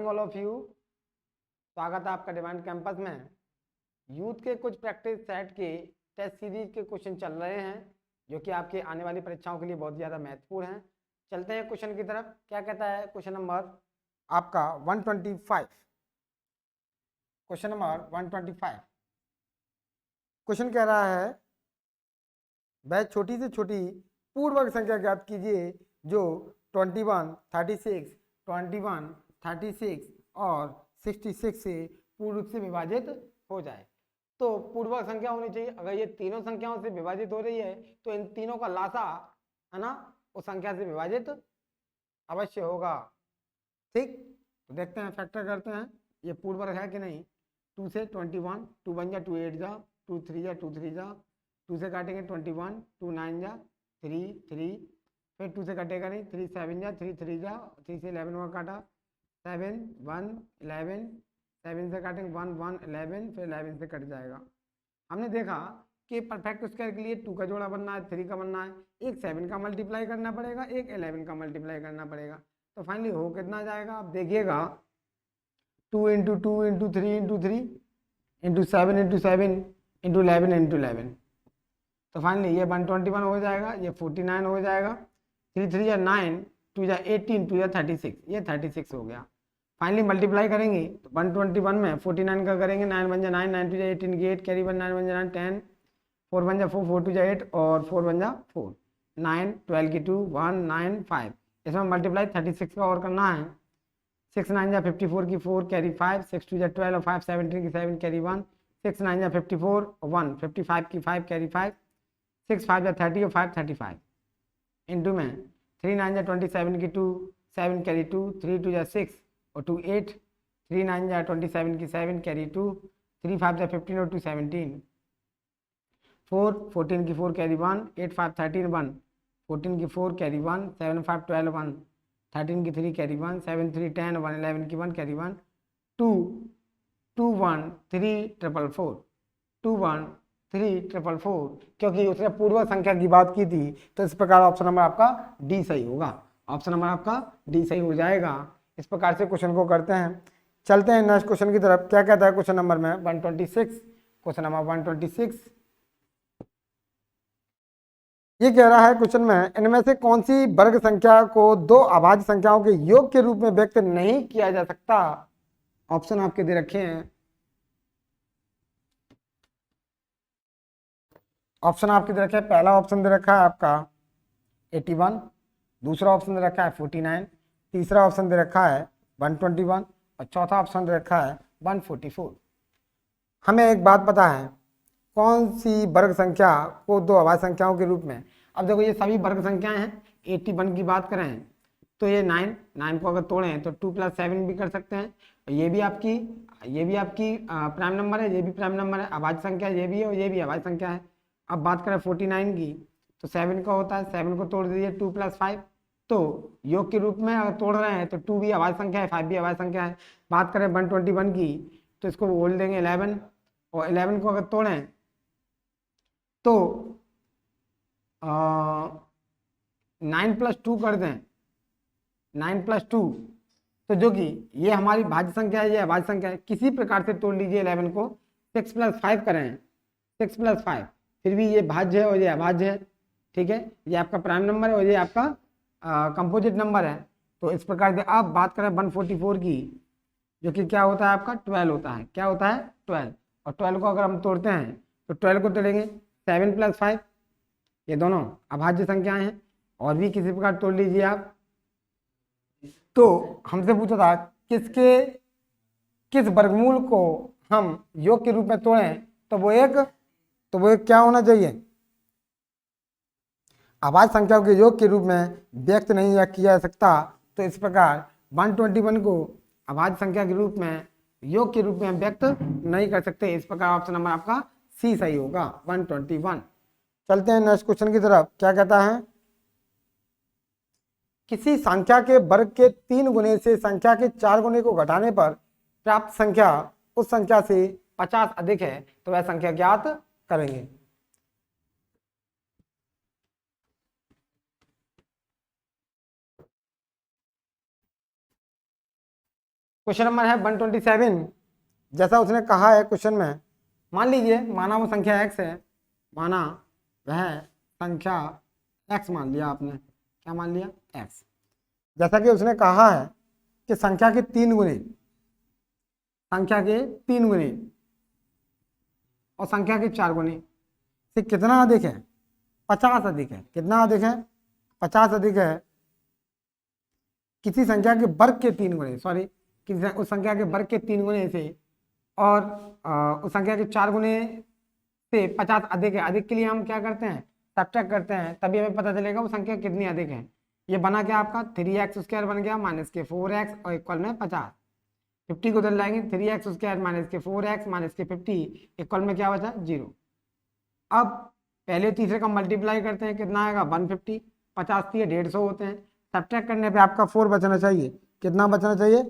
All of you. स्वागत है आपका डिवाइन कैंपस में। यूथ के कुछ प्रैक्टिस सेट के टेस्ट सीरीज के क्वेश्चन चल रहे हैं जो कि आपके आने वाली परीक्षाओं के लिए बहुत ज़्यादा महत्वपूर्ण हैं। चलते हैं क्वेश्चन की तरफ। क्या कहता है क्वेश्चन नंबर आपका 125। क्वेश्चन नंबर 125 क्वेश्चन कह रहा है वह छोटी से छोटी पूर्ण वर्ग संख्या ज्ञात कीजिए जो 21, 36, 21, 36 और 66 से पूर्ण रूप से विभाजित हो जाए। तो पूर्ण वर्ग संख्या होनी चाहिए। अगर ये तीनों संख्याओं से विभाजित हो रही है तो इन तीनों का लासा है ना उस संख्या से विभाजित अवश्य होगा। ठीक, तो देखते हैं, फैक्टर करते हैं ये पूर्ण वर्ग है कि नहीं। 2 से 21, 2 बन जा 2 8 जा, 2 3 जा 2 3 जा, 2 से काटेंगे 21, 2 9 जा 3 3, फिर 2 से कटेगा नहीं, 3 7 जा 3 3 जा, 3 से 11 हुआ काटा, 7 1 11, 7 से काटेंगे 1 1 11, फिर 11 से कट जाएगा। हमने देखा कि परफेक्ट स्क्वायर के लिए 2 का जोड़ा बनना है, 3 का बनना है, एक 7 का मल्टीप्लाई करना पड़ेगा, एक 11 का मल्टीप्लाई करना पड़ेगा। तो फाइनली हो कितना जाएगा आप देखिएगा, 2 into 2 into 3 into 3 into 7 into 7 into 11 into 11। तो फाइनली ये 121 हो जाएगा, ये 49 हो जाएगा, 3 3 या 9, 2 या 18, 2 या 36, ये 36 हो गया। फाइनली मल्टीप्लाई करेंगे तो 121 में 49 का करेंगे, 9 बन जा 9, 9 2 जा 18 की 8 कैरी 1, 9 बन जा 10, 4 बन जा 4, 4 2 जा 8 और 4 बन जा 4, 9 12 की 2 1 9 5। इसमें मल्टीप्लाई 36 का और करना है, 6 9 जा 54 की 4 कैरी 5, 6 2 जा 12 और 5 17 की 7 कैरी 1, 6 9 जा 54 और 1 55 की 5 कैरी 5, 6 5 जा 30 और 5 35 इंटू में 3 9 जा 27 की 2 7 कैरी 2, 3 2 जा 6 और 2 8, 3 9 जा 27 की 7 कैरी 2, 3 5 जा 15 और 2 17, 4 14 की 4 कैरी 1, 8 5 13 1, 14 की 4 कैरी 1, 7 5 12 1, 13 की 3 कैरी 1, 7 3 10 1 11 की 1 कैरी 1, 2 2 1 3 4 4, 2 1 3 4 4, क्योंकि उसने पूर्व संख्या की बात की थी तो इस प्रकार ऑप्शन नंबर आपका डी सही होगा। ऑप्शन नंबर आपका डी सही हो जाएगा। इस प्रकार से क्वेश्चन को करते हैं। चलते हैं नेक्स्ट क्वेश्चन की तरफ। क्या कहता है क्वेश्चन नंबर में 126। क्वेश्चन नंबर 126 ये कह रहा है क्वेश्चन में इनमें से कौन सी वर्ग संख्या को दो अभाज्य संख्याओं के योग के रूप में व्यक्त नहीं किया जा सकता। ऑप्शन आपके दे रखे हैं। ऑप्शन आपके दे रखे हैं। पहला ऑप्शन दे रखा है आपका 81, दूसरा ऑप्शन दे रखा है 49, तीसरा ऑप्शन दे रखा है 121 और चौथा ऑप्शन दे रखा है 144। हमें एक बात पता है कौन सी वर्ग संख्या को दो अभाज्य संख्याओं के रूप में। अब देखो ये सभी वर्ग संख्याएं हैं। 81 की बात करें तो ये 9 को अगर तोड़ें तो 2 + 7 भी कर सकते हैं। ये भी आपकी प्राइम नंबर है, ये भी प्राइम नंबर है, अभाज्य संख्या ये भी है और ये भी अभाज्य संख्या है। अब बात करें 49 की तो 7 का होता है, 7 को तोड़ दीजिए 2 + 5, तो योग के रूप में अगर तोड़ रहे हैं तो 2 भी अभाज्य संख्या है, 5 भी अभाज्य संख्या है। बात करें 121 की तो इसको बोल देंगे 11 और 11 को अगर तोड़ें तो 9 + 2 कर दें, 9 + 2, तो जो कि ये हमारी भाज्य संख्या है, ये अभाज्य संख्या है। किसी प्रकार से तोड़ लीजिए 11 को। 6 + 5 करें, 6 + 5, फिर भी ये भाज्य है और ये अभाज्य है। ठीक है, ये आपका प्राइम नंबर है और ये आपका कंपोजिट नंबर है। तो इस प्रकार से आप बात करें 144 की जो कि क्या होता है आपका 12 होता है। क्या होता है 12, और 12 को अगर हम तोड़ते हैं तो 12 को तोड़ेंगे 7 + 5, ये दोनों अभाज्य संख्याएं हैं। और भी किसी प्रकार तोड़ लीजिए आप। तो हमसे पूछा था किस वर्गमूल को हम योग के रूप में तोड़ें, तो वो एक क्या होना चाहिए, अभाज्य संख्याओं के योग के रूप में व्यक्त नहीं किया जा सकता। तो इस प्रकार 121 को अभाज्य संख्या के रूप में योग के रूप में व्यक्त नहीं कर सकते। इस प्रकार ऑप्शन नंबर आपका सी सही होगा, 121। चलते हैं नेक्स्ट क्वेश्चन की तरफ। क्या कहता है, किसी संख्या के वर्ग के 3 गुने से संख्या के 4 गुने को घटाने पर प्राप्त संख्या उस संख्या से 50 अधिक है तो वह संख्या ज्ञात करेंगे। क्वेश्चन नंबर है 127। जैसा उसने कहा है क्वेश्चन में, मान लीजिए माना वो संख्या x है, माना वह संख्या x मान लिया आपने, क्या मान लिया x। जैसा कि उसने कहा है कि संख्या के 3 गुने, संख्या के 3 गुने और संख्या के 4 गुने से कितना अधिक है, 50 अधिक है। कितना अधिक है, 50 अधिक है किसी संख्या के वर्ग के 3 गुने, सॉरी उस संख्या के वर्ग के 3 गुने से, और उस संख्या के 4 गुने से 50 अधिक है। अधिक के लिए हम क्या करते हैं, सब्ट्रैक्ट करते हैं, तभी हमें पता चलेगा वो संख्या कितनी अधिक है। ये बना क्या आपका 3x² बन गया माइनस के 4x और इक्वल में 50। 50 को उधर लाएंगे, 3x² माइनस के 4x माइनस के 50 इक्वल में क्या बचा 0। अब पहले तीसरे का मल्टीप्लाई करते हैं, कितना आएगा 150, 50 थी 150 होते हैं। सब्ट्रैक्ट करने पे आपका 4 बचना चाहिए। कितना बचना चाहिए,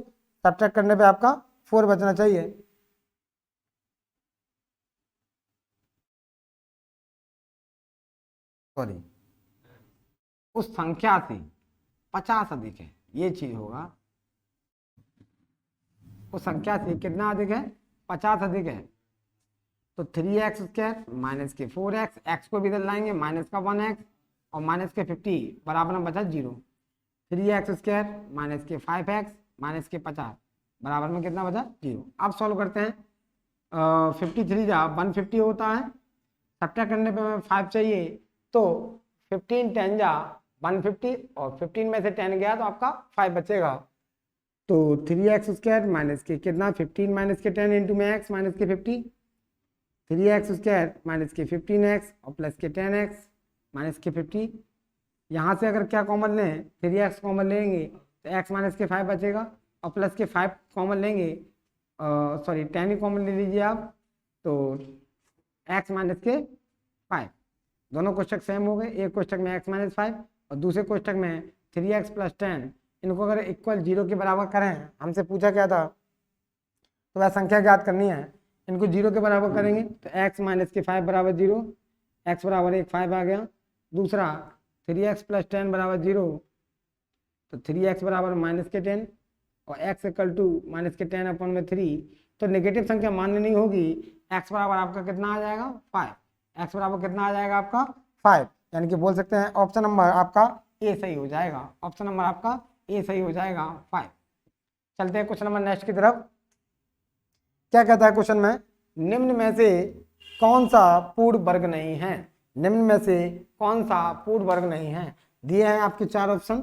सब्ट्रैक्ट करने पे आपका 4 बचना चाहिए। सॉरी, उस संख्या से 50 अधिक है, ये चीज होगा। उस संख्या से कितना अधिक है, 50 अधिक है। तो 3x² माइनस के 4x, x को भी इधर लाएंगे माइनस का 1x और माइनस के 50 बराबर में बचा 0। 3x² माइनस के 5x माइनस के 50 बराबर में कितना बचा 0। अब सॉल्व करते हैं। 53 जा 150 होता है, सब्ट्रैक्ट करने पे हमें 5 चाहिए, तो 15 10 जा 150 और 15 में से 10 गया तो आपका 5 बचेगा। तो 3x² माइनस के कितना 15 माइनस के 10 इंटू में x माइनस के 50, 3x² माइनस के 15x और प्लस के 10x माइनस के 50। यहाँ से अगर क्या कॉमन लें, 3x कॉमन लेंगे तो x माइनस के 5 बचेगा और प्लस के 5 कॉमन लेंगे, सॉरी 10 ही कॉमन ले लीजिए आप, तो x माइनस के 5। दोनों कोष्ठक सेम हो गए, एक कोष्ठक में x माइनस 5 और दूसरे कोष्ठक में 3x प्लस 10। इनको अगर इक्वल 0 के बराबर करें, हमसे पूछा क्या था, तो वह संख्या ज्ञात करनी है। इनको 0 के बराबर करेंगे तो x माइनस के 5 बराबर 0, x बराबर 1 5 आ गया। दूसरा 3x प्लस 10 बराबर 0, तो 3x बराबर माइनस के 10 और x इक्वल टू माइनस के 10 अपॉन में 3। तो नेगेटिव संख्या मान्य नहीं होगी। x बराबर आपका कितना आ जाएगा 5, x बराबर कितना आ जाएगा आपका 5, यानी कि बोल सकते हैं ऑप्शन नंबर आपका ए सही हो जाएगा। ऑप्शन नंबर आपका ए सही हो जाएगा 5। चलते हैं क्वेश्चन नंबर नेक्स्ट की तरफ। क्या कहता है क्वेश्चन में, निम्न में से कौन सा पूर्ण वर्ग नहीं है। निम्न में से कौन सा पूर्ण वर्ग नहीं है। दिए हैं आपके 4 ऑप्शन।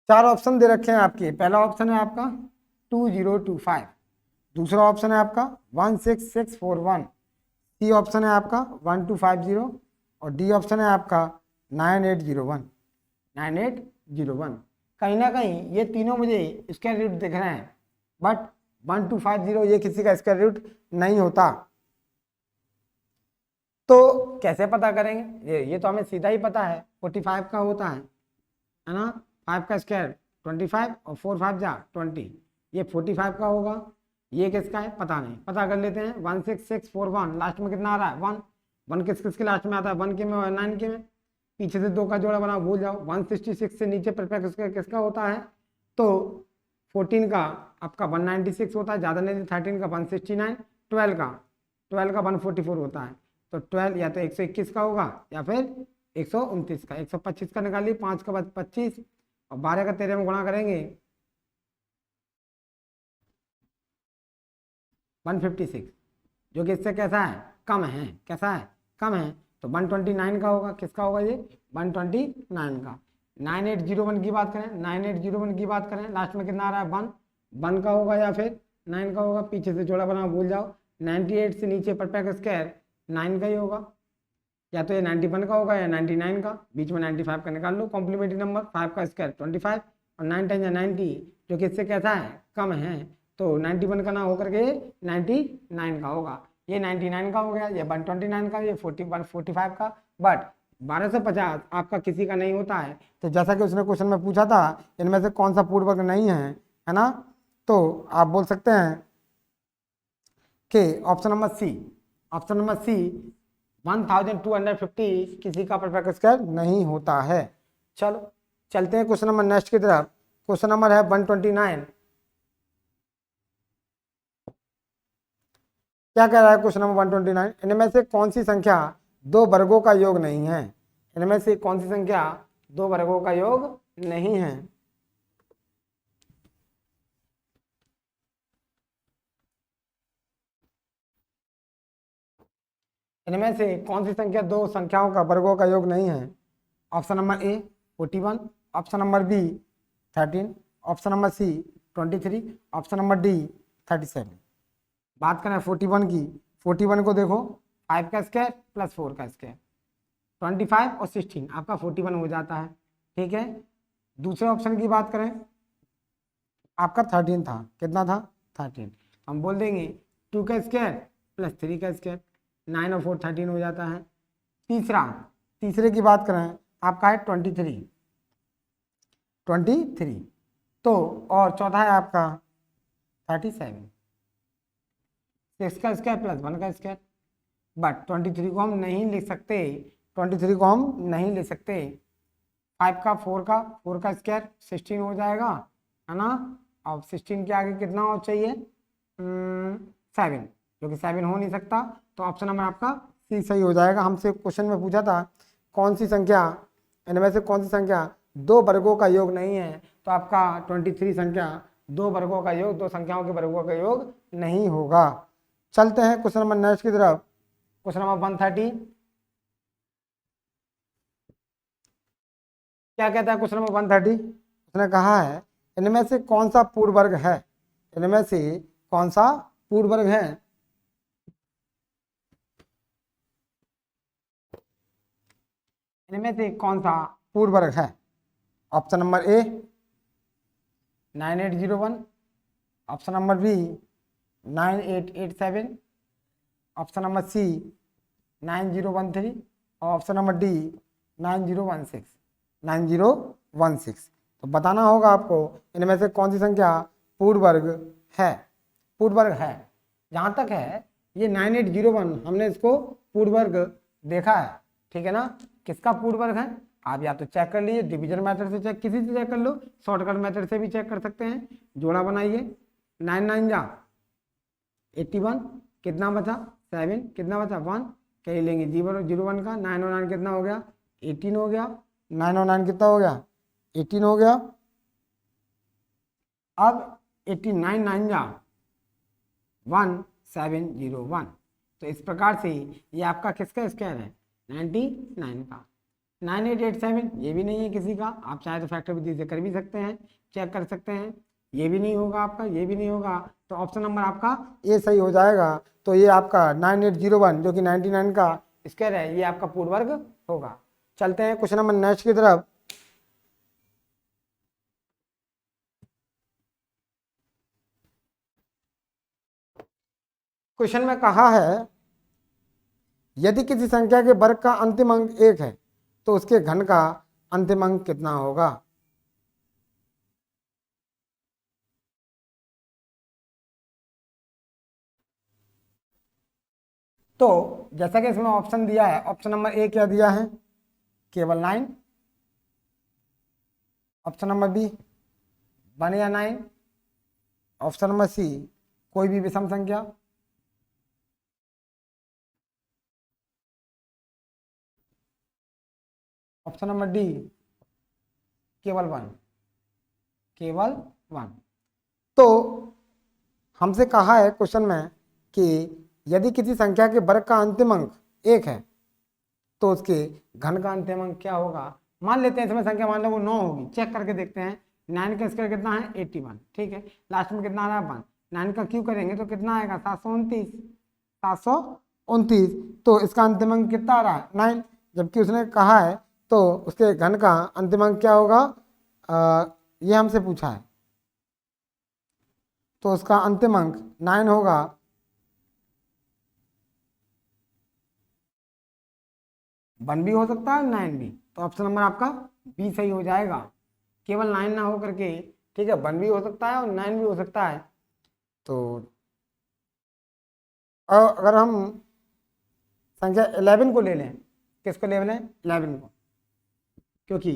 चार ऑप्शन दे रखे हैं आपके। पहला ऑप्शन है आपका 2025, दूसरा ऑप्शन है आपका 16641, सी ऑप्शन है आपका 1250 और डी ऑप्शन है आपका 9801। 9801 कहीं ना कहीं ये तीनों मुझे स्क्वायर रूट दिख रहे हैं, बट 1250 ये किसी का स्क्वायर रूट नहीं होता। तो कैसे पता करेंगे, ये तो हमें सीधा ही पता है 45 का होता है ना, 5 का स्क्वायर 25 और 4 5 जा 20, ये 45 का होगा। ये किसका है पता नहीं, पता कर लेते हैं। 16641 लास्ट में कितना आ रहा है 1, 1 किस किस के लास्ट में आता है 1 के में और 9 के में। पीछे से 2 का जोड़ा बना भूल जाओ। 166 से नीचे परफेक्ट किसका होता है, तो 14 का आपका 196 होता है, ज़्यादा नहीं, 13 का 169, 12 का 144 होता है। तो 12 या तो 121 का होगा या फिर 129 का। 125 का निकालिए, 5 का बाद 25 और 12 का 13 में गुणा करेंगे 156, जो कि इससे कैसा है कम है, कैसा है कम है। तो 129 का होगा, किसका होगा ये 129 का। 9801 की बात करें, 9801 की बात करें, लास्ट में कितना आ रहा है 1 का होगा या फिर 9 का होगा। पीछे से जोड़ा बना भूल जाओ। 98 से नीचे परफेक्ट स्क्वायर 9 का ही होगा, या तो ये 91 का होगा या 99 का, बीच में 95 का निकाल लो। कॉम्प्लीमेंट्री नंबर 5 का स्क्वायर 25 और 9 10 या 90, जो कि इससे कैसा है कम है। तो 91 का ना होकर के 99 का होगा। ये 99 का हो गया, ये 129 का, ये 45 का। बट 1250 आपका किसी का नहीं होता है। तो जैसा कि उसने क्वेश्चन में पूछा था इनमें से कौन सा पूर्ण वर्ग नहीं है ना, तो आप बोल सकते हैं कि option number C, option number C 1250 किसी का परफेक्ट स्क्वायर नहीं होता है। चलो चलते हैं क्वेश्चन नंबर नेक्स्ट की तरफ। क्वेश्चन नंबर है 129। क्या कह रहा है क्वेश्चन नंबर 129? इनमें से कौन सी संख्या दो वर्गों का योग नहीं है? इनमें से कौन सी संख्या दो वर्गों का योग नहीं है? इनमें से कौन सी संख्या दो संख्याओं का वर्गों का योग नहीं है? Option number A 41, option number B 13, option number C 23, option number D 37। बात करें 41 की, 41 को देखो 5 का स्क्वायर प्लस 4 का स्क्वायर, 25 और 16 आपका 41 हो जाता है। ठीक है, दूसरे ऑप्शन की बात करें, आपका 13 था, कितना था 13, हम बोल देंगे 2 का स्क्वायर प्लस 3 का स्क्वायर, 9 और 4 13 हो जाता है। तीसरे की बात करें, आपका है 23, तो और चौथा है आपका 37, 6 का स्क्वायर प्लस 1 का स्क्वायर। बट 23 को हम नहीं लिख सकते, 23 को हम नहीं लिख सकते। 5 का 4 का स्क्वायर 16 हो जाएगा, है ना। अब 16 के आगे कितना हो चाहिए? 7, जो कि 7 हो नहीं सकता, तो ऑप्शन नंबर आपका सी सही हो जाएगा। हमसे क्वेश्चन में पूछा था कौन सी संख्या, इनमें से कौन सी संख्या दो वर्गों का योग नहीं है, तो आपका 23 संख्या दो वर्गों का योग, दो संख्याओं के वर्गों का योग नहीं होगा। चलते हैं क्वेश्चन नंबर नेक्स्ट की तरफ। क्वेश्चन नंबर 130 क्या कहता है? क्वेश्चन नंबर 130 उसने कहा है इनमें से कौन सा पूर्ण वर्ग है? इनमें से कौन सा पूर्ण वर्ग है? इनमें से कौन सा पूर्ण वर्ग है? Option number A 9801, option number B 9887, option number C 9013 और ऑप्शन नंबर डी 9016। तो बताना होगा आपको इनमें से कौन सी संख्या पूर्ण वर्ग है। पूर्ण वर्ग है, जहाँ तक है ये 9801 हमने इसको पूर्ण वर्ग देखा है, ठीक है ना। किसका पूर्ण वर्ग है? आप या तो चेक कर लीजिए, डिवीजन मेथड से चेक, किसी से चेक कर लो, शॉर्टकट मेथड से भी चेक कर सकते हैं। जोड़ा बनाइए, 9 9 जा 81, कितना बचा 7, कितना बचा 1, कहीं लेंगे 0 का, 9 और 9 कितना हो गया 18 हो गया, 9 और 9 कितना हो गया 18 हो गया। अब 89 9 जा 1701, तो इस प्रकार से ये आपका किसका स्क्वायर है 99 का। 9887 ये भी नहीं है किसी का, आप चाहे तो फैक्टर विधि से कर भी सकते हैं, चेक कर सकते हैं, ये भी नहीं होगा आपका, ये भी नहीं होगा, तो ऑप्शन नंबर आपका ये सही हो जाएगा। तो ये आपका 9801 जो कि 99 का स्क्वायर है, ये आपका पूर्ण वर्ग होगा। चलते हैं क्वेश्चन नंबर नेक्स्ट की तरफ। क्वेश्चन में कहा है यदि किसी संख्या के वर्ग का अंतिम अंक 1 है तो उसके घन का अंतिम अंक कितना होगा? तो जैसा कि इसमें ऑप्शन दिया है, ऑप्शन नंबर ए क्या दिया है? केवल 9, ऑप्शन नंबर बी 1 या 9, ऑप्शन नंबर सी कोई भी विषम संख्या, ऑप्शन नंबर डी केवल 1। तो हमसे कहा है क्वेश्चन में कि यदि किसी संख्या के वर्ग का अंतिम अंक 1 है तो उसके घन का अंतिम अंक क्या होगा। मान लेते हैं इसमें संख्या, मान लो वो 9 होगी, चेक करके देखते हैं। 9 का स्क्वायर कितना है 81, ठीक है, लास्ट में कितना आ रहा है 1, 9 का क्यों करेंगे तो कितना आएगा 729। तो इसका अंतिम अंक कितना आ रहा है 9, जबकि उसने कहा है तो उसके घन का अंतिम अंक क्या होगा, ये हमसे पूछा है, तो उसका अंतिम अंक 9 होगा। वन भी हो सकता है 9 भी, तो ऑप्शन नंबर आपका बी सही हो जाएगा। केवल 9 ना हो करके, ठीक है, 1 भी हो सकता है और 9 भी हो सकता है। तो अगर हम संख्या 11 को ले लें। किसको ले लें? 11 को, क्योंकि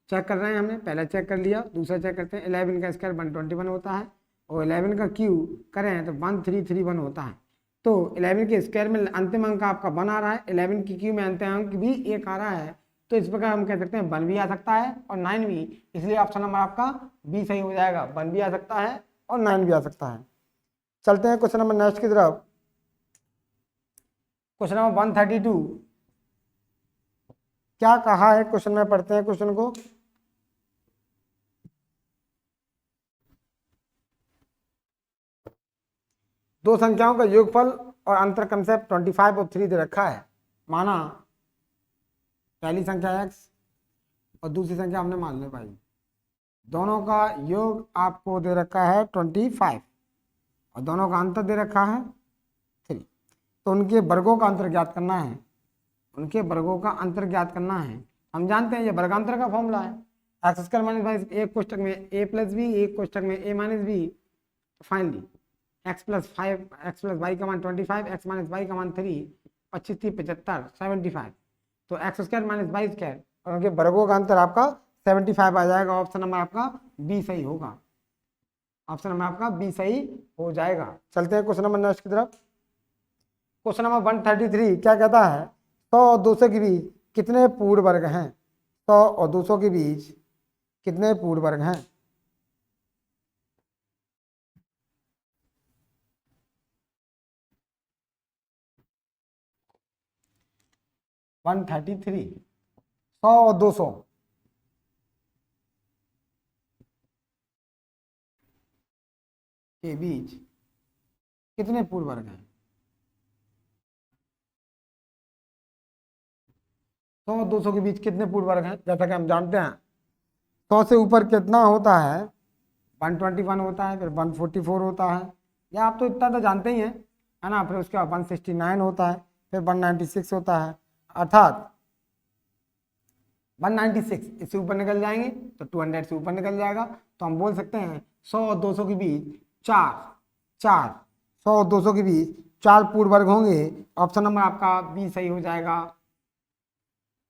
चेक कर रहे हैं हमने, पहला चेक कर लिया, दूसरा चेक करते हैं। 11 का स्क्वायर 121 होता है और 11 का क्यू करें तो 1331 होता है। तो 11 के स्क्वायर में अंतिम अंक आपका 1 आ रहा है, 11 की क्यू में अंतिम अंक भी 1 आ रहा है, तो इस प्रकार हम कह सकते हैं 1 भी आ सकता है और 9 भी, इसलिए ऑप्शन नंबर आपका बी सही हो जाएगा। 1 भी आ सकता है और 9 भी आ सकता है। चलते हैं क्वेश्चन नंबर नेक्स्ट की तरफ। क्वेश्चन नंबर 132 क्या कहा है क्वेश्चन में, पढ़ते हैं क्वेश्चन को। दो संख्याओं का योगफल और अंतर क्रम से 25 और 3 दे रखा है। माना पहली संख्या x और दूसरी संख्या हमने मान ली भाई, दोनों का योग आपको दे रखा है 25 और दोनों का अंतर दे रखा है 3। तो उनके वर्गों का अंतर ज्ञात करना है, उनके वर्गों का अंतर ज्ञात करना है। हम जानते हैं ये वर्गांतर का फॉर्मूला है, एक्स स्क्वायर माइनस वाई, एक कोष्टक में a प्लस बी, एक कोष्टक में a minus B. Finally x plus 5 x plus Y का मान 25, x माइनस वाई का मान 3, 25 3 75 75। तो X square minus Y square और उनके वर्गों का अंतर आपका 75 आ जाएगा। ऑप्शन नंबर आपका बी सही होगा, ऑप्शन नंबर आपका बी सही हो जाएगा। चलते हैं क्वेश्चन नंबर नेक्स्ट की तरफ। क्वेश्चन नंबर 133 क्या कहता है? 100 और 200 के बीच कितने पूर्ण वर्ग हैं? 100 और 200 के बीच कितने पूर्ण वर्ग हैं? वन 100 और 200 के बीच कितने पूर्ण वर्ग हैं? 100 और 200 के बीच कितने पूर्ण वर्ग हैं? जैसा कि हम जानते हैं 100 से ऊपर कितना होता है? 121 होता है, फिर 144 होता है, या आप तो इतना तो जानते ही हैं, है ना। फिर उसके बाद 169 होता है, फिर 196 होता है, अर्थात 196 इससे ऊपर निकल जाएंगे तो 200 से ऊपर निकल जाएगा। तो हम बोल सकते हैं 100 और 200 के बीच 100 और 200 के बीच 4 पूर्ण वर्ग होंगे। ऑप्शन नंबर आपका बी सही हो जाएगा,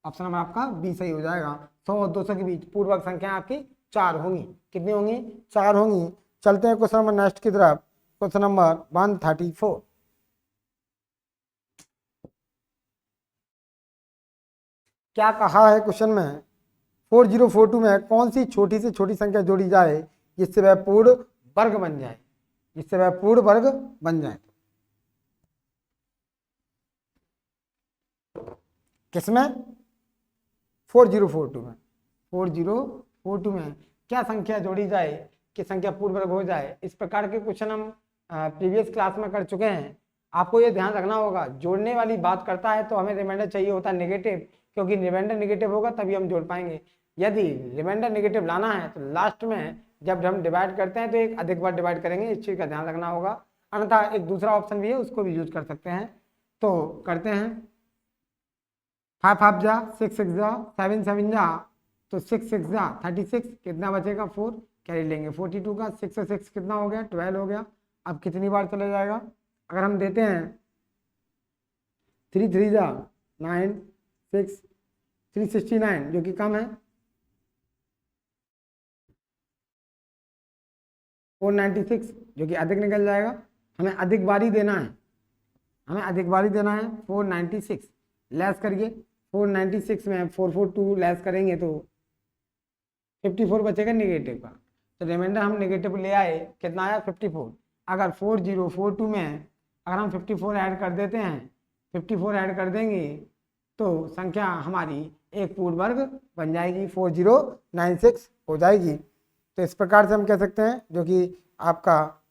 ऑप्शन नंबर आपका बी सही हो जाएगा। 100 और 200 के बीच पूर्ण वर्ग संख्या आपकी 4 होंगी। कितनी होंगी? 4 होंगी। चलते हैं क्वेश्चन नंबर नेक्स्ट की तरफ। क्वेश्चन नंबर 134 क्या कहा है क्वेश्चन में? 4042 में कौन सी छोटी से छोटी संख्या जोड़ी जाए जिससे वह पूर्ण वर्ग बन जाए, जिससे वह पूर्ण वर्ग बन जाए? किसमें? 4042 में। 4042 में क्या संख्या जोड़ी जाए कि संख्या पूर्ण वर्ग हो जाए? इस प्रकार के क्वेश्चन हम प्रीवियस क्लास में कर चुके हैं। आपको ये ध्यान रखना होगा, जोड़ने वाली बात करता है तो हमें रिमाइंडर चाहिए होता है नेगेटिव, क्योंकि रिमाइंडर नेगेटिव होगा तभी हम जोड़ पाएंगे। यदि रिमाइंडर नेगेटिव लाना है तो लास्ट में जब हम डिवाइड करते हैं तो एक अधिक बार डिवाइड करेंगे, इस चीज़ का ध्यान रखना होगा। अन्यथा एक दूसरा ऑप्शन भी है, उसको भी यूज कर सकते हैं। तो करते हैं 5 5 जा 6 6 जा 7 7 जा, तो 6 6 जा 36, कितना बचेगा? 4 कैरी लेंगे 42 का, 6 और 6 कितना हो गया? 12 हो गया। अब कितनी बार चला जाएगा? अगर हम देते हैं 3 3 जा 9 6 369 जो कि कम है, 496 जो कि अधिक निकल जाएगा। हमें अधिक बारी देना है, हमें अधिक बारी देना है। 496 लेस करिए, 496 में 442 लेस करेंगे तो 54 बचेगा नेगेटिव का। तो रिमाइंडर हम नेगेटिव ले आए, कितना आया? 54। अगर 4042 में अगर हम 54 ऐड कर देते हैं, 54 ऐड कर देंगे तो संख्या हमारी एक पूर्ण वर्ग बन जाएगी, 4096 हो जाएगी। तो इस प्रकार से हम कह सकते हैं, जो कि आपका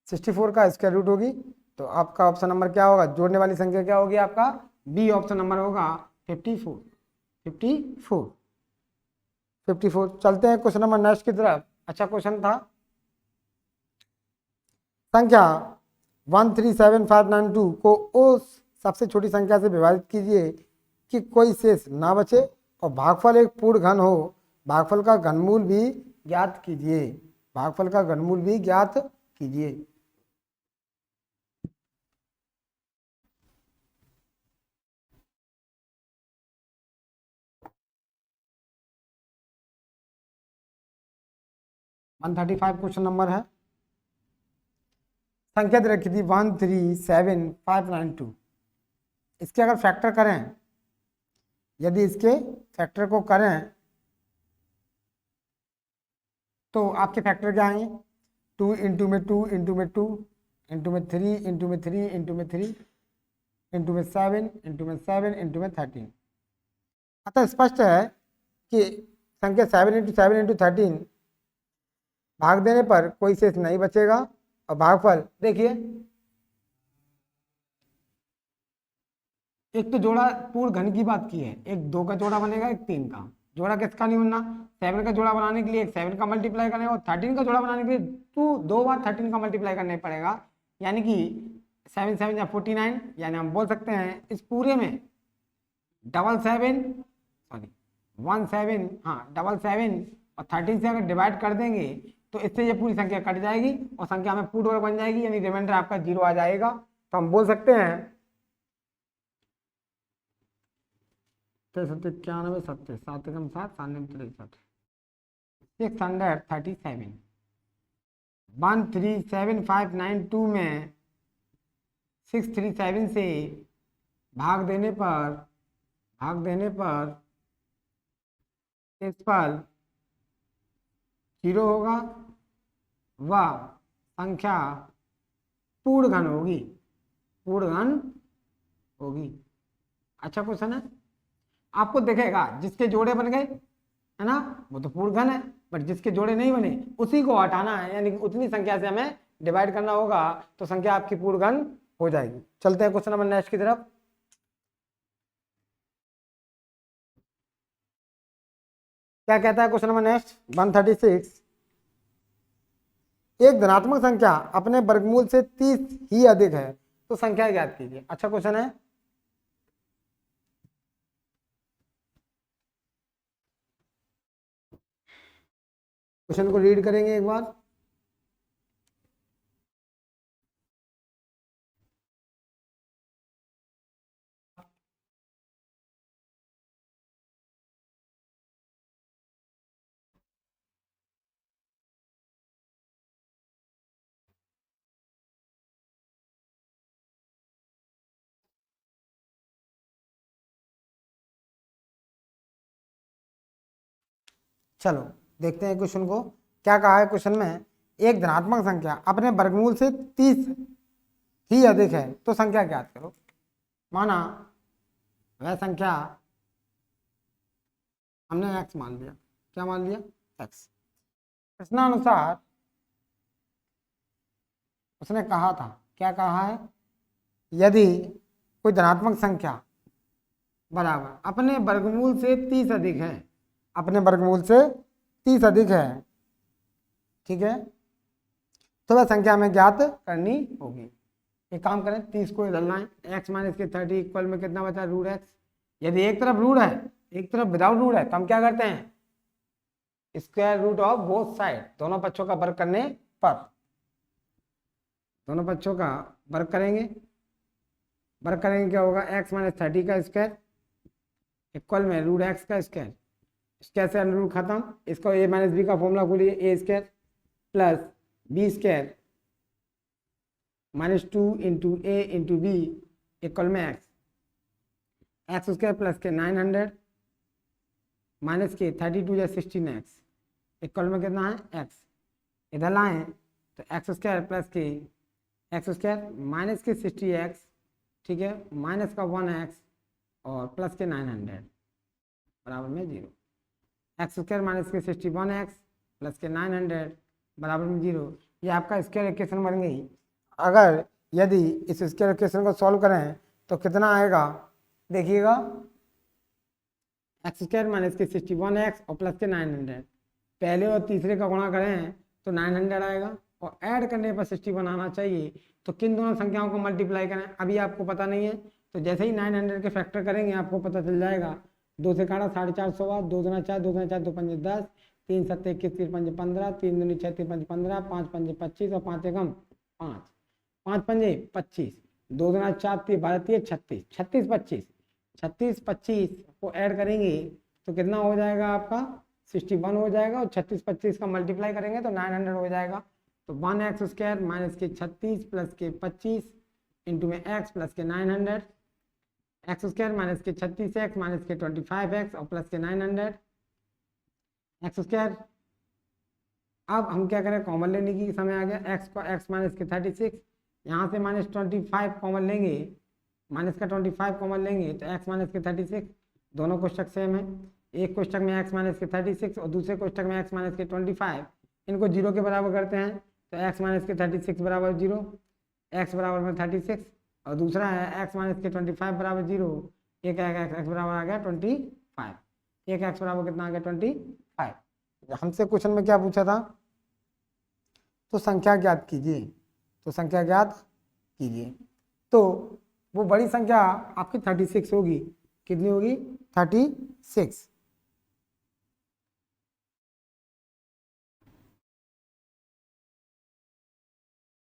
64 का स्क्वायर रूट होगी। तो आपका ऑप्शन नंबर क्या होगा? जोड़ने वाली संख्या क्या होगी? आपका बी ऑप्शन नंबर होगा 54 54 54। चलते हैं क्वेश्चन नंबर नेक्स्ट की तरफ। अच्छा क्वेश्चन था, संख्या 137592 को उस सबसे छोटी संख्या से विभाजित कीजिए कि कोई शेष ना बचे और भागफल एक पूर्ण घन हो। भागफल का घनमूल भी ज्ञात कीजिए, भागफल का घनमूल भी ज्ञात कीजिए। 135 क्वेश्चन नंबर है। संख्या दे रखी थी 137592। इसके अगर फैक्टर करें, यदि इसके फैक्टर को करें तो आपके फैक्टर क्या आएंगे? 2 इंटू में 2 इंटू में 2 इंटू में 3 इंटू में 3 इंटू में 3 इंटू में 7 इंटू में 7 इंटू में 13। अतः स्पष्ट है कि संख्या 7 इंटू 7 इंटू 13 भाग देने पर कोई शेष नहीं बचेगा। और भागफल देखिए, एक तो जोड़ा पूर्ण घन की बात की है, एक 2 का जोड़ा बनेगा, एक 3 का जोड़ा। किसका नहीं बनना? 7 का जोड़ा बनाने के लिए एक 7 का मल्टीप्लाई करना है, और 13 का जोड़ा बनाने के लिए 2 बार 13 का मल्टीप्लाई करना पड़ेगा। यानी कि 7 7 या 49, यानी हम बोल सकते हैं इस पूरे में 7 और 13 से अगर डिवाइड कर देंगे तो इससे ये पूरी संख्या कट जाएगी और संख्या में पूर्ण वर्ग बन जाएगी, यानी रिमाइंडर आपका 0 आ जाएगा। तो हम बोल सकते हैं 91 70 7 एकम 7 7 637 137,592 में 637 से भाग देने पर शेषफल 0 होगा, वह संख्या पूर्ण घन होगी। अच्छा क्वेश्चन है। आपको दिखेगा जिसके जोड़े बन गए है ना, वो तो पूर्ण घन है, बट जिसके जोड़े नहीं बने उसी को हटाना है, यानी कि उतनी संख्या से हमें डिवाइड करना होगा, तो संख्या आपकी पूर्ण घन हो जाएगी। चलते हैं क्वेश्चन नंबर नेक्स्ट की तरफ। क्या कहता है क्वेश्चन नंबर नेक्स्ट 136। एक धनात्मक संख्या अपने वर्गमूल से 30 ही अधिक है तो संख्या ज्ञात कीजिए। अच्छा क्वेश्चन है। क्वेश्चन को रीड करेंगे एक बार। चलो देखते हैं क्वेश्चन को। क्या कहा है क्वेश्चन में? एक धनात्मक संख्या अपने वर्गमूल से 30 ही अधिक है तो संख्या ज्ञात करो। माना वह संख्या हमने x मान लिया। क्या मान लिया? x। प्रश्नानुसार उसने कहा था, क्या कहा है? यदि कोई धनात्मक संख्या बराबर अपने वर्गमूल से 30 अधिक है, अपने वर्गमूल से 30 अधिक है, ठीक है, तो वह संख्या हमें ज्ञात करनी होगी। एक काम करें, 30 को इधर लाएं, x माइनस के 30 इक्वल में कितना बचा? Root x। यदि एक तरफ रूट है एक तरफ विदाउट रूट है तो हम क्या करते हैं? Square root of both side, दोनों पक्षों का वर्ग करने पर, दोनों पक्षों का वर्ग करेंगे क्या होगा? x माइनस 30 का स्क्वायर इक्वल में रूट x का स्क्वायर। स्क्वायर से अनुरूट खत्म, इसको a माइनस बी का फॉर्मूला खोलिए, A square plus B square minus 2 into A into B equal में एक्स स्क्वायर प्लस के 900 माइनस के 32 या 16x इक्वल में कितना है? x। इधर लाएं तो एक्स स्क्वायर प्लस के एक्स स्क्वायर माइनस के 60x, ठीक है, माइनस का 1x और प्लस के 900 बराबर में 0। एक्स स्क्वायर माइनस के 61x प्लस के 900 बराबर में 0। ये आपका स्क्वायर इक्वेशन बन गई। अगर यदि इस स्क्वायर इक्वेशन को सॉल्व करें तो कितना आएगा? देखिएगा, एक्स स्क्वायर माइनस के 61x और प्लस के 900, पहले और तीसरे का गुणा करें तो 900 आएगा और ऐड करने पर 61 आना चाहिए। तो किन दोनों संख्याओं को मल्टीप्लाई करें अभी आपको पता नहीं है, तो जैसे ही 900 के फैक्टर करेंगे आपको पता चल जाएगा। 2 से काटा 450 हुआ, 2 दूना 4, 2 दूना 4, 2 पंजे 10, 3 7 21, 3 पंजे 15, 3 दूनी 6, 3 पंजे 15, 5 पंजे 25 और 5 एकम 5, 5 पंजे 25, 2 दूना 4, 3 12 3 36, 36 25 को ऐड करेंगे तो कितना हो जाएगा आपका? 61 हो जाएगा, और 36 25 का मल्टीप्लाई करेंगे तो 900 हो जाएगा। तो 1x² माइनस के 36 प्लस के 25 इंटू में x प्लस के 900, x² माइनस के 36x माइनस के 25x और प्लस के 900 x²। अब हम क्या करें, कॉमन लेने की समय आ गया, x माइनस के 36, यहाँ से माइनस 25 कॉमन लेंगे, माइनस का 25 कॉमन लेंगे तो x माइनस के 36, दोनों कोष्टक सेम है, एक कोष्टक में x माइनस के 36 और दूसरे कोष्टक में x माइनस के 25, इनको 0 के बराबर करते हैं तो x माइनस के 36 बराबर 0, x बराबर में 36, और दूसरा है x माइनस के 25 बराबर 0, एक x बराबर आ गया 25, एक x बराबर कितना आ गया 25। हमसे क्वेश्चन में क्या पूछा था, तो संख्या ज्ञात कीजिए, तो संख्या ज्ञात कीजिए, तो वो बड़ी संख्या आपकी 36 होगी, कितनी होगी 36।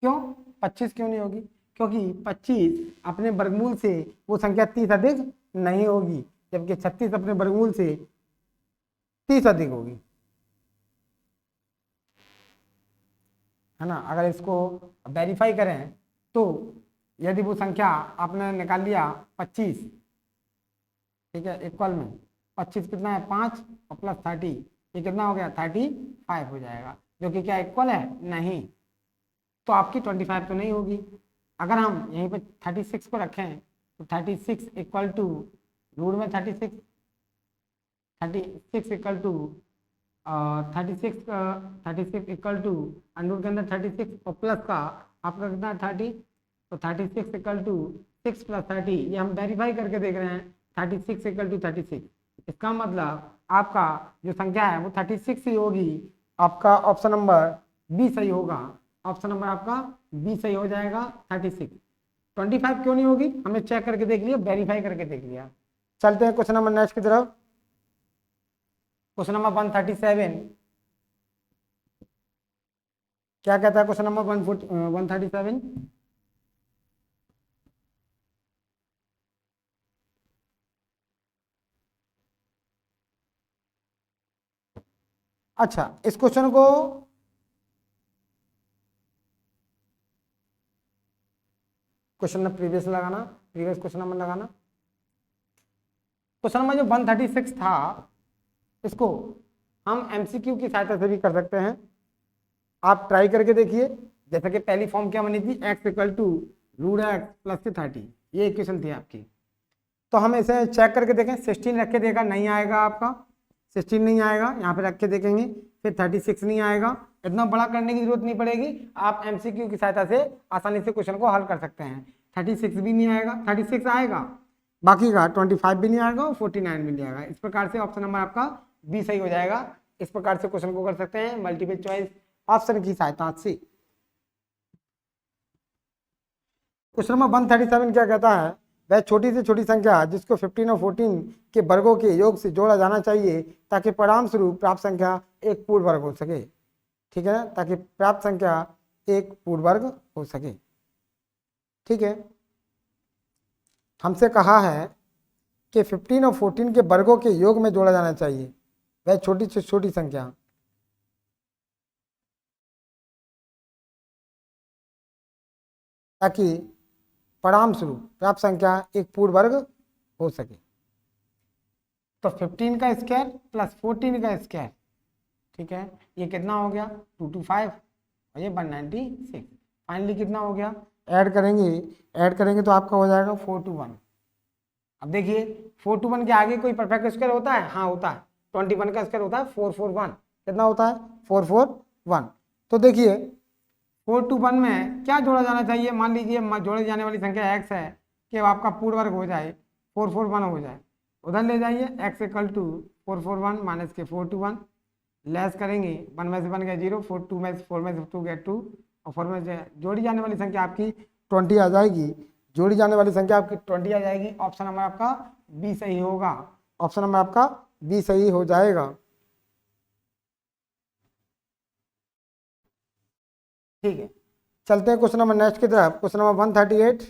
क्यों 25 क्यों नहीं होगी, क्योंकि 25 अपने वर्गमूल से वो संख्या 30 अधिक नहीं होगी, जबकि 36 अपने वर्गमूल से 30 अधिक होगी, है ना। अगर इसको वेरीफाई करें तो यदि वो संख्या आपने निकाल लिया 25, ठीक है, इक्वल में 25 कितना है 5 और प्लस 30, ये कितना हो गया 35 हो जाएगा, जो कि क्या इक्वल है नहीं, तो आपकी 25 तो नहीं होगी। अगर हम यहीं पे 36 को रखें तो 36 इक्वल टू रूट में 36 equal to 36 equal to under के अंदर 36 और प्लस का आपका कितना है 30, तो 36 इक्वल टू 6 प्लस 30, ये हम वेरीफाई करके देख रहे हैं 36 इक्वल टू 36, इसका मतलब आपका जो संख्या है वो 36 ही होगी, आपका ऑप्शन नंबर बी सही होगा, ऑप्शन नंबर आपका बी सही हो जाएगा 36। 25 क्यों नहीं होगी, हमने चेक करके देख लिया, वेरीफाई करके देख लिया। चलते हैं क्वेश्चन नंबर नेक्स्ट की तरफ, क्वेश्चन नंबर 137 क्या कहता है, क्वेश्चन नंबर 137, अच्छा इस क्वेश्चन को क्वेश्चन नंबर प्रीवियस लगाना, प्रीवियस क्वेश्चन नंबर लगाना, क्वेश्चन नंबर जो 136 था इसको हम एमसीक्यू की सहायता से भी कर सकते हैं, आप ट्राई करके देखिए। जैसे कि पहली फॉर्म क्या बनी थी, x equal to root X plus के 30, ये इक्वेशन थी आपकी, तो हम इसे चेक करके देखें, 16 रख के देखा नहीं आएगा, आपका 16 नहीं आएगा, यहाँ पे रख के देखेंगे, फिर 36 नहीं आएगा, इतना बड़ा करने की जरूरत नहीं पड़ेगी, आप एमसीक्यू की सहायता से आसानी से क्वेश्चन को हल कर सकते हैं। 36 भी नहीं आएगा, 36 आएगा, बाकी का 25 भी नहीं आएगा और 49 भी नहीं आएगा, इस प्रकार से ऑप्शन नंबर आपका बी सही हो जाएगा। इस प्रकार से क्वेश्चन को कर सकते हैं मल्टीपल चॉइस ऑप्शन की सहायता से। क्वेश्चन नंबर 137 क्या कहता है, वह छोटी से छोटी संख्या जिसको 15 और 14 के वर्गों के योग से जोड़ा जाना चाहिए ताकि परिणाम स्वरूप प्राप्त संख्या एक पूर्ण वर्ग हो सके, ठीक है ना, ताकि प्राप्त संख्या एक पूर्ण वर्ग हो सके, ठीक है। हमसे कहा है कि 15 और 14 के वर्गों के योग में जोड़ा जाना चाहिए वह छोटी से छोटी संख्या, ताकि परिणाम स्वरूप प्राप्त संख्या एक पूर्ण वर्ग हो सके। तो 15 का स्क्वायर प्लस 14 का स्क्वायर, ठीक है, ये कितना हो गया 225 और ये 196, फाइनली कितना हो गया, ऐड करेंगे तो आपका हो जाएगा 421। अब देखिए 421 के आगे कोई परफेक्ट स्क्वायर होता है, हाँ होता है, 21 का स्क्वायर होता है 441, कितना होता है 441। तो देखिए 421 में क्या जोड़ा जाना चाहिए, मान लीजिए जोड़ी जाने वाली संख्या x है कि आपका पूर्ण वर्ग हो जाए 441 हो जाए, उधर ले जाइए x इक्वल टू 441 माइनस के 421, लेस करेंगे 1 में से 1 गया 0, 4 में से 2 गया 2 और 4 में से जोड़ी जाने वाली संख्या आपकी 20 आ जाएगी, जोड़ी जाने वाली संख्या आपकी 20 आ जाएगी, ऑप्शन नंबर आपका बी सही होगा, ऑप्शन नंबर आपका बी सही हो जाएगा, ठीक है। चलते हैं क्वेश्चन नंबर नेक्स्ट की तरफ, क्वेश्चन नंबर 138,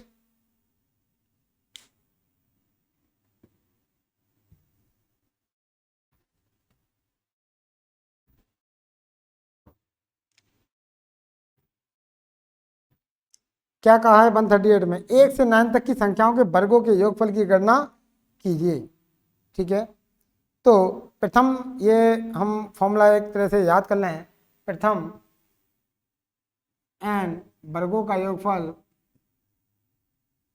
क्या कहा है 138 में, 1 से 9 तक की संख्याओं के वर्गों के योगफल की गणना कीजिए। ठीक है, तो प्रथम ये हम फॉर्मूला एक तरह से याद कर लें। प्रथम n वर्गों का योगफल,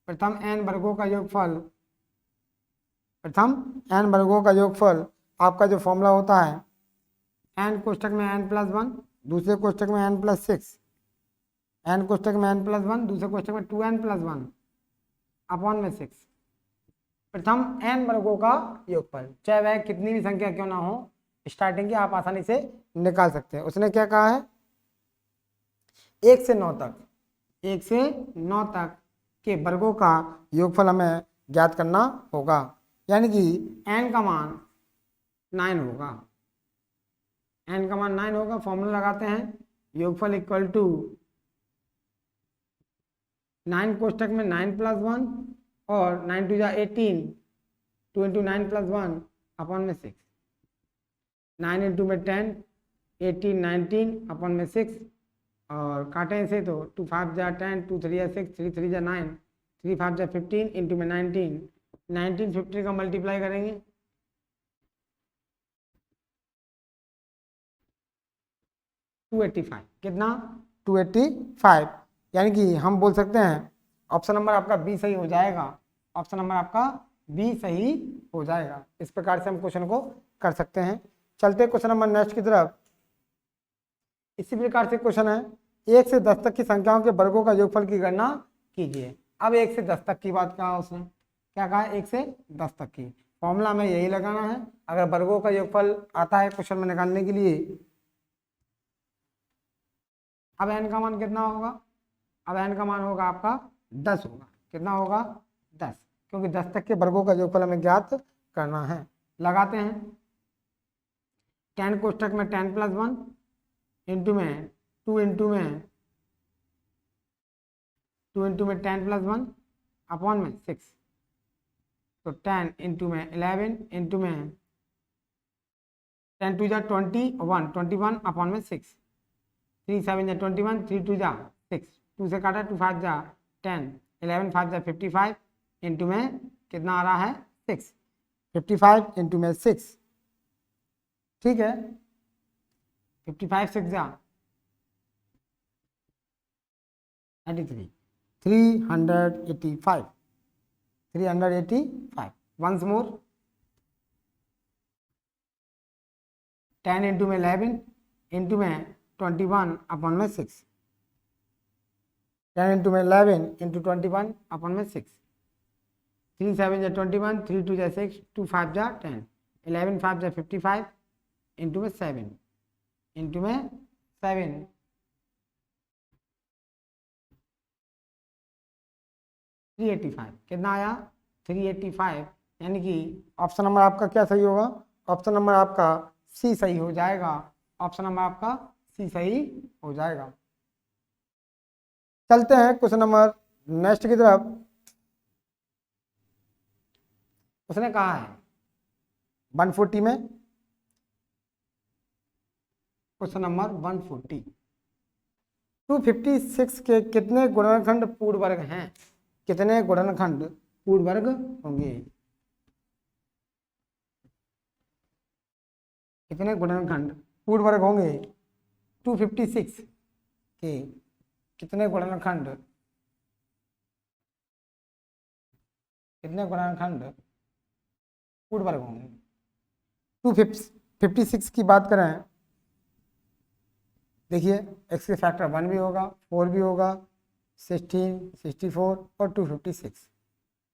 प्रथम n वर्गों का योगफल, प्रथम n वर्गों का योगफल आपका जो फॉर्मूला होता है n कोष्ठक में n+1, दूसरे कोष्ठक में n+6, n कोष्ठक में n+1, दूसरे कोष्ठक में 2n+1 अपॉन में 6, प्रथम n वर्गों का योगफल, चाहे वह कितनी भी संख्या क्यों ना हो, स्टार्टिंग की आप आसानी से निकाल सकते हैं। उसने क्या कहा है, 1 से 9 तक, 1 से 9 तक के वर्गों का योगफल हमें ज्ञात करना होगा, यानी कि n का मान 9 होगा, n का मान 9 होगा। फॉर्मूला लगाते हैं, योगफल इक्वल टू 9 कोष्ठक में 9+1 और 9 2 जा 18, 2 इंटू 9+1 अपॉन में 6, 9 इंटू में 10, 18 19 अपॉन में 6, और काटें इसे तो 2 5 जा 10, 2 3 जा 6, 3 3 जा 9, 3 5 जा 15 इंटू में 19, 19 15 का मल्टीप्लाई करेंगे 285, कितना 285, यानी कि हम बोल सकते हैं ऑप्शन नंबर आपका बी सही हो जाएगा, ऑप्शन नंबर आपका बी सही हो जाएगा। इस प्रकार से हम क्वेश्चन को कर सकते हैं। चलते हैं क्वेश्चन नंबर नेक्स्ट की तरफ। इसी प्रकार से क्वेश्चन है, 1 से 10 तक की संख्याओं के वर्गों का योगफल की गणना कीजिए। अब 1 से 10 तक की बात कहा उसने, क्या कहा, 1 से 10 तक की। फॉर्मूला में यही लगाना है, अगर वर्गों का योगफल आता है क्वेश्चन में निकालने के लिए। अब n का मान कितना होगा, अब n का मान होगा आपका 10 होगा, कितना होगा 10, क्योंकि 10 तक के वर्गों का योगफल हमें ज्ञात करना है। लगाते हैं, 10 कोष्ठक में 10+1 इंटू में 2 इंटू में 10+1 अपॉन में 6, तो 10 इंटू में 11 इंटू में 10 2 जा 21, 21 अपॉन में 6, 3 7 जा 21, 3 2 जा 6, 2 से काटा 2 5 जा 10, 11 5 जा 55 इंटू में कितना आ रहा है 6, 55 इंटू में 6, ठीक है, 55 6 जा 93, 385, 385। वंस मोर, 10 इंटू में 11 इंटू में 21 अपॉन में 6, 10 इंटू में 11 इंटू 21 अपॉन में 6, 3 7 जा 21, 3 2 जा 6, 2 5 जा 10, 11 5 जा 55 इंटू में 7 इंटू में 7, 385, कितना आया 385, यानी कि ऑप्शन नंबर आपका क्या सही होगा, ऑप्शन नंबर आपका सी सही हो जाएगा, ऑप्शन नंबर आपका सी सही हो जाएगा। चलते हैं क्वेश्चन नंबर नेक्स्ट की तरफ। उसने कहा है 140 में, क्वेश्चन नंबर 140, 256 के कितने गुणनखंड पूर्ण वर्ग हैं, कितने गुणनखंड पूर्ण वर्ग होंगे, कितने गुणनखंड पूर्ण वर्ग होंगे 256 के कितने गुणनखंड, कितने गुणनखंड पूर्ण वर्ग होंगे। 256 की बात करें, देखिए x के फैक्टर 1 भी होगा, 4 भी होगा, 16, 64 और 256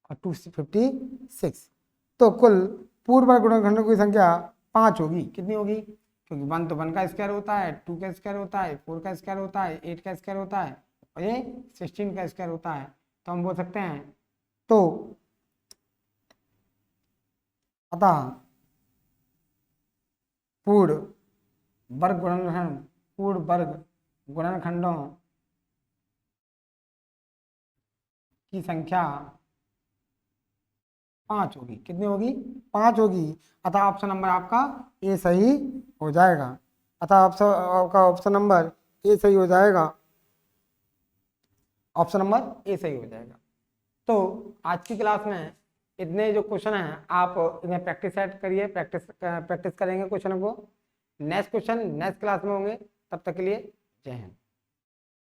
और 256, तो कुल पूर्ण वर्ग गुणनखंडों की संख्या 5 होगी। कितनी होगी, क्योंकि 1 तो 1 का स्क्वायर होता है, 2 का स्क्वायर होता है, 4 का स्क्वायर होता है, 8 का स्क्वायर होता है और ये 16 का स्क्वायर होता है। तो हम बोल सकते हैं, तो अतः पूर्ण वर्ग गुणनखंड, पूर्ण वर्ग गुणनखंडों की संख्या 5 होगी। कितनी होगी, 5 होगी। अतः ऑप्शन नंबर आपका ए सही हो जाएगा, अतः आपका ऑप्शन नंबर ए सही हो जाएगा। ऑप्शन नंबर ए सही हो जाएगा। तो आज की क्लास में इतने जो क्वेश्चन हैं आप इन्हें प्रैक्टिस सेट करिए, प्रैक्टिस करेंगे क्वेश्चन को। नेक्स्ट क्वेश्चन नेक्स्ट क्लास में होंगे, तब तक के लिए जय हिंद।